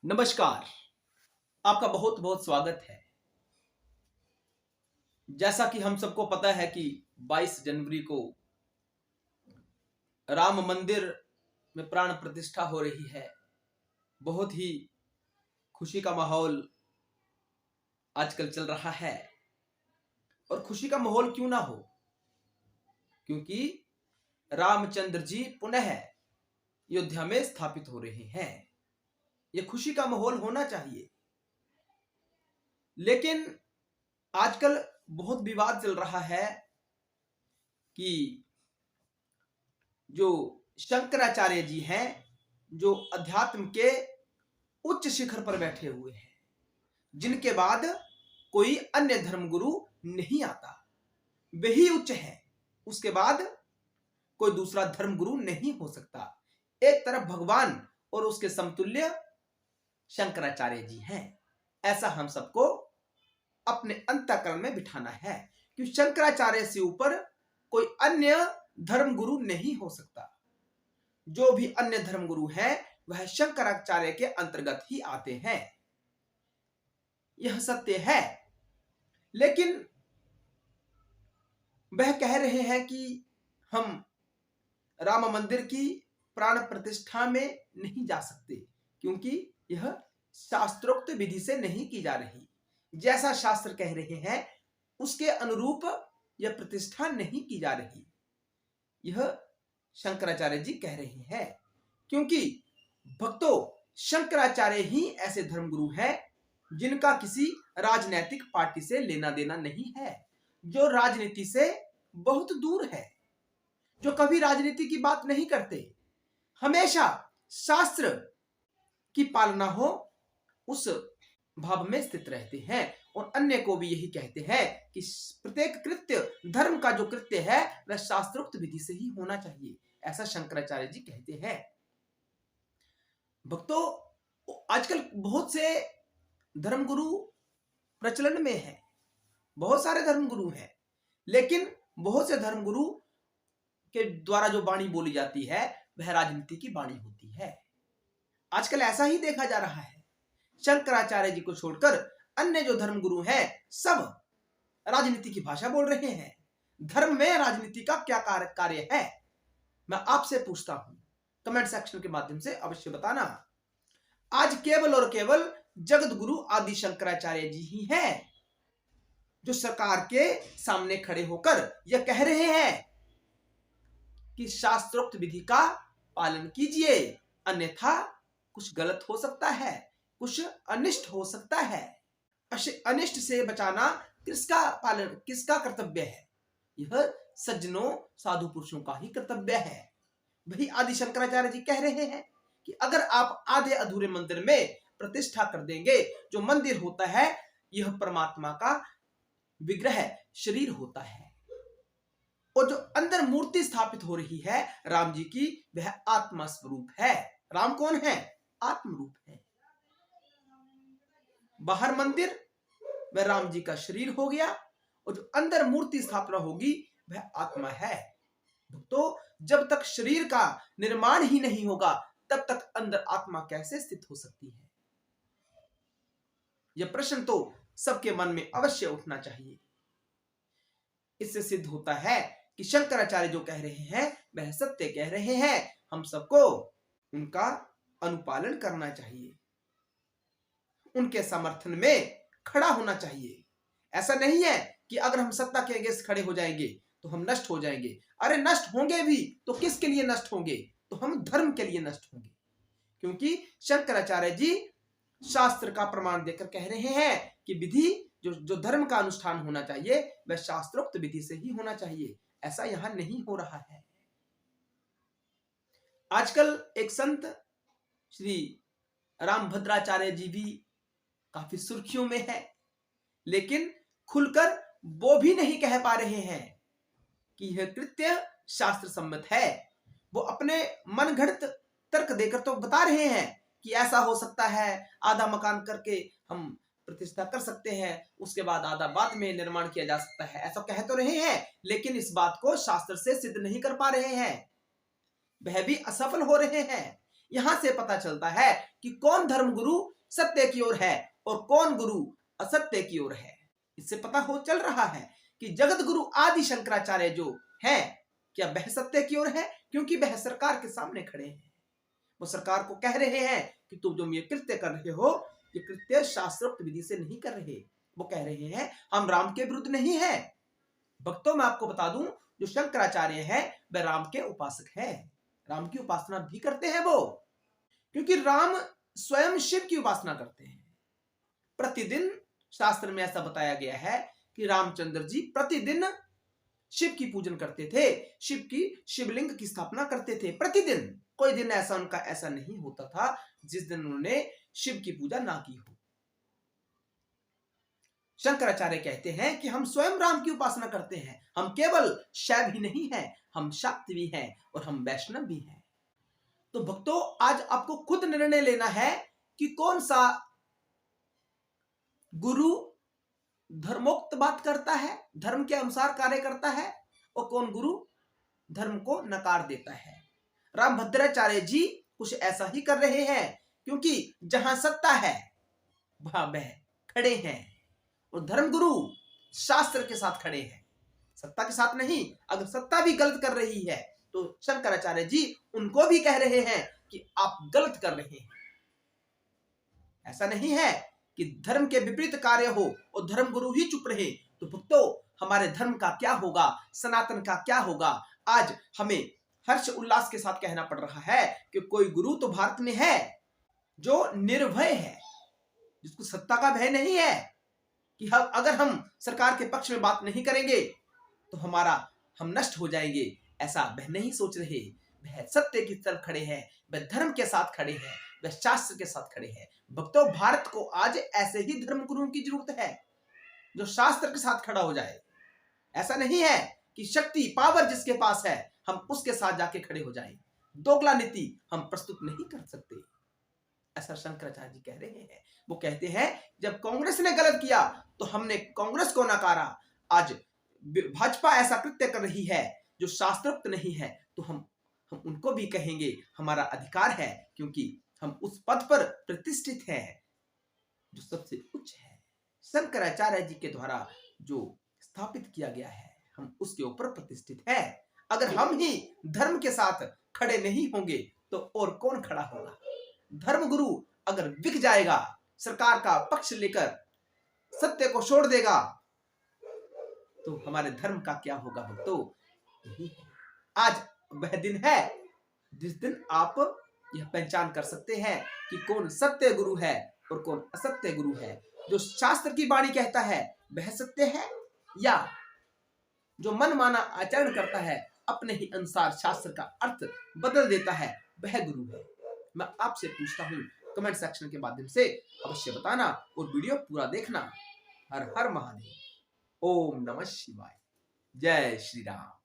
नमस्कार। आपका बहुत बहुत स्वागत है। जैसा कि हम सबको पता है कि 22 जनवरी को राम मंदिर में प्राण प्रतिष्ठा हो रही है। बहुत ही खुशी का माहौल आजकल चल रहा है। और खुशी का माहौल क्यों ना हो, क्योंकि रामचंद्र जी पुनः अयोध्या में स्थापित हो रहे हैं। यह खुशी का माहौल होना चाहिए। लेकिन आजकल बहुत विवाद चल रहा है कि जो शंकराचार्य जी हैं, जो अध्यात्म के उच्च शिखर पर बैठे हुए हैं, जिनके बाद कोई अन्य धर्मगुरु नहीं आता, वे ही उच्च है। उसके बाद कोई दूसरा धर्मगुरु नहीं हो सकता। एक तरफ भगवान और उसके समतुल्य शंकराचार्य जी हैं। ऐसा हम सबको अपने अंतःकरण में बिठाना है कि शंकराचार्य से ऊपर कोई अन्य धर्मगुरु नहीं हो सकता। जो भी अन्य धर्मगुरु है वह शंकराचार्य के अंतर्गत ही आते हैं। यह सत्य है। लेकिन वह कह रहे हैं कि हम राम मंदिर की प्राण प्रतिष्ठा में नहीं जा सकते, क्योंकि यह शास्त्रोक्त विधि से नहीं की जा रही। जैसा शास्त्र कह रहे हैं उसके अनुरूप यह प्रतिष्ठा नहीं की जा रही। यह शंकराचार्य जी कह रहे हैं, क्योंकि भक्तों, शंकराचार्य ही ऐसे धर्मगुरु हैं जिनका किसी राजनैतिक पार्टी से लेना देना नहीं है, जो राजनीति से बहुत दूर है, जो कभी राजनीति की बात नहीं करते, हमेशा शास्त्र की पालना हो उस भाव में स्थित रहते हैं। और अन्य को भी यही कहते हैं कि प्रत्येक कृत्य, धर्म का जो कृत्य है वह शास्त्रोक्त विधि से ही होना चाहिए। ऐसा शंकराचार्य जी कहते हैं। भक्तों, आजकल बहुत से धर्मगुरु प्रचलन में है, बहुत सारे धर्मगुरु हैं, लेकिन बहुत से धर्मगुरु के द्वारा जो वाणी बोली जाती है वह राजनीति की वाणी होती है। आजकल ऐसा ही देखा जा रहा है। शंकराचार्य जी को छोड़कर अन्य जो धर्मगुरु हैं सब राजनीति की भाषा बोल रहे हैं। धर्म में राजनीति का क्या कार्य है, मैं आपसे पूछता हूं। कमेंट सेक्शन के माध्यम से अवश्य बताना। आज केवल और केवल जगत गुरु आदि शंकराचार्य जी ही हैं जो सरकार के सामने खड़े होकर यह कह रहे हैं कि शास्त्रोक्त विधि का पालन कीजिए, अन्यथा कुछ गलत हो सकता है, कुछ अनिष्ट हो सकता है। अनिष्ट से बचाना किसका कर्तव्य है? यह सज्जनों, साधु पुरुषों का ही कर्तव्य है। वही आदि शंकराचार्य जी कह रहे हैं कि अगर आप आधे अधूरे मंदिर में प्रतिष्ठा कर देंगे, जो मंदिर होता है यह परमात्मा का विग्रह शरीर होता है, और जो अंदर मूर्ति स्थापित हो रही है राम जी की, वह आत्मा स्वरूप है। राम कौन है? आत्म रूप है। बाहर मंदिर वह राम जी का शरीर हो गया, और जो अंदर मूर्ति स्थापना होगी वह आत्मा है। तो जब तक शरीर का निर्माण ही नहीं होगा तब तक अंदर आत्मा कैसे स्थित हो सकती है? यह प्रश्न तो सबके मन में अवश्य उठना चाहिए। इससे सिद्ध होता है कि शंकराचार्य जो कह रहे हैं वह सत्य कह रहे हैं। हम सबको उनका अनुपालन करना चाहिए, उनके समर्थन में खड़ा होना चाहिए। ऐसा नहीं है कि अगर हम सत्ता के अगेंस्ट खड़े हो जाएंगे तो हम नष्ट हो जाएंगे। अरे नष्ट होंगे भी तो किसके लिए नष्ट होंगे? तो हम धर्म के लिए नष्ट होंगे, क्योंकि शंकराचार्य जी शास्त्र का प्रमाण देकर कह रहे हैं कि विधि जो धर्म का अनुष्ठान होना चाहिए वह शास्त्रोक्त विधि से ही होना चाहिए। ऐसा यहां नहीं हो रहा है। आजकल एक संत श्री रामभद्राचार्य जी भी काफी सुर्खियों में है, लेकिन खुलकर वो भी नहीं कह पा रहे हैं कि यह कृत्य शास्त्र सम्मत है। वो अपने मन घड़त तर्क देकर तो बता रहे हैं कि ऐसा हो सकता है, आधा मकान करके हम प्रतिष्ठा कर सकते हैं, उसके बाद आधा बाद में निर्माण किया जा सकता है, ऐसा कह तो रहे हैं, लेकिन इस बात को शास्त्र से सिद्ध नहीं कर पा रहे हैं। वह भी असफल हो रहे हैं। यहां से पता चलता है कि कौन धर्मगुरु सत्य की ओर है और कौन गुरु असत्य की ओर है। इससे पता हो चल रहा है कि जगत गुरु आदि शंकराचार्य जो है, क्या वह सत्य की ओर है? क्योंकि वह सरकार के सामने खड़े हैं। वो सरकार को कह रहे हैं कि तुम जो ये कृत्य कर रहे हो, ये कृत्य शास्त्रोक्त विधि से नहीं कर रहे। वो कह रहे हैं हम राम के विरुद्ध नहीं है। भक्तों, मैं आपको बता दूं, जो शंकराचार्य है वह राम के उपासक है, राम की उपासना भी करते हैं वो, क्योंकि राम स्वयं शिव की उपासना करते हैं। प्रतिदिन शास्त्र में ऐसा बताया गया है कि रामचंद्र जी प्रतिदिन शिव की पूजन करते थे, शिव की शिवलिंग की स्थापना करते थे प्रतिदिन। कोई दिन ऐसा उनका ऐसा नहीं होता था जिस दिन उन्होंने शिव की पूजा ना की हो। शंकराचार्य कहते हैं कि हम स्वयं राम की उपासना करते हैं। हम केवल शैव ही नहीं है, हम शाक्त भी हैं और हम वैष्णव भी हैं। तो भक्तों, आज आपको खुद निर्णय लेना है कि कौन सा गुरु धर्मोक्त बात करता है, धर्म के अनुसार कार्य करता है, और कौन गुरु धर्म को नकार देता है। रामभद्राचार्य जी कुछ ऐसा ही कर रहे हैं, क्योंकि जहां सत्ता है वहां वह खड़े हैं, और धर्मगुरु शास्त्र के साथ खड़े हैं, सत्ता के साथ नहीं। अगर सत्ता भी गलत कर रही है तो शंकराचार्य जी उनको भी कह रहे हैं कि आप गलत कर रहे हैं। ऐसा नहीं है कि धर्म के विपरीत कार्य हो और धर्मगुरु ही चुप रहे। तो भक्तों, हमारे धर्म का क्या होगा, सनातन का क्या होगा? आज हमें हर्ष उल्लास के साथ कहना पड़ रहा है कि कोई गुरु तो भारत में है जो निर्भय है, जिसको सत्ता का भय नहीं है कि अगर हम सरकार के पक्ष में बात नहीं करेंगे तो हम नष्ट हो जाएंगे। ऐसा वह नहीं सोच रहे। वह सत्य की तरफ खड़े हैं, वह धर्म के साथ खड़े हैं, वह शास्त्र के साथ खड़े हैं। भक्तों, भारत को आज ऐसे ही धर्मगुरुओं की जरूरत है जो शास्त्र के साथ खड़ा हो जाए। ऐसा नहीं है कि शक्ति पावर जिसके पास है हम उसके साथ जाके खड़े हो जाएं। दोगला नीति हम प्रस्तुत नहीं कर सकते, ऐसा शंकराचार्य जी कह रहे हैं। वो कहते हैं जब कांग्रेस ने गलत किया तो हमने कांग्रेस को नकारा। आज भाजपा ऐसा कृत्य कर रही है जो शास्त्रोक्त नहीं है, तो हम उनको भी कहेंगे हमारा अधिकार है, क्योंकि हम उस पद पर प्रतिष्ठित हैं जो सबसे उच्च है। शंकराचार्य जी के द्वारा जो स्थापित किया गया है हम उसके ऊपर प्रतिष्ठित है। अगर हम ही धर्म के साथ खड़े नहीं होंगे तो और कौन खड़ा होगा? धर्मगुरु अगर बिक जाएगा, सरकार का पक्ष लेकर सत्य को छोड़ देगा, तो हमारे धर्म का क्या होगा भक्तों? यही है। आज वह दिन है जिस दिन आप यह पहचान कर सकते हैं कि कौन सत्य गुरु है और कौन असत्य गुरु है। जो शास्त्र की वाणी कहता है वह सत्य है, या जो मन माना आचरण करता है, अपने ही अनुसार शास्त्र का अर्थ बदल देता है, वह गुरु है। मैं आपसे पूछता हूं, कमेंट सेक्शन के माध्यम से अवश्य बताना और वीडियो पूरा देखना। हर हर महादेव। ओम नमः शिवाय। जय श्री राम।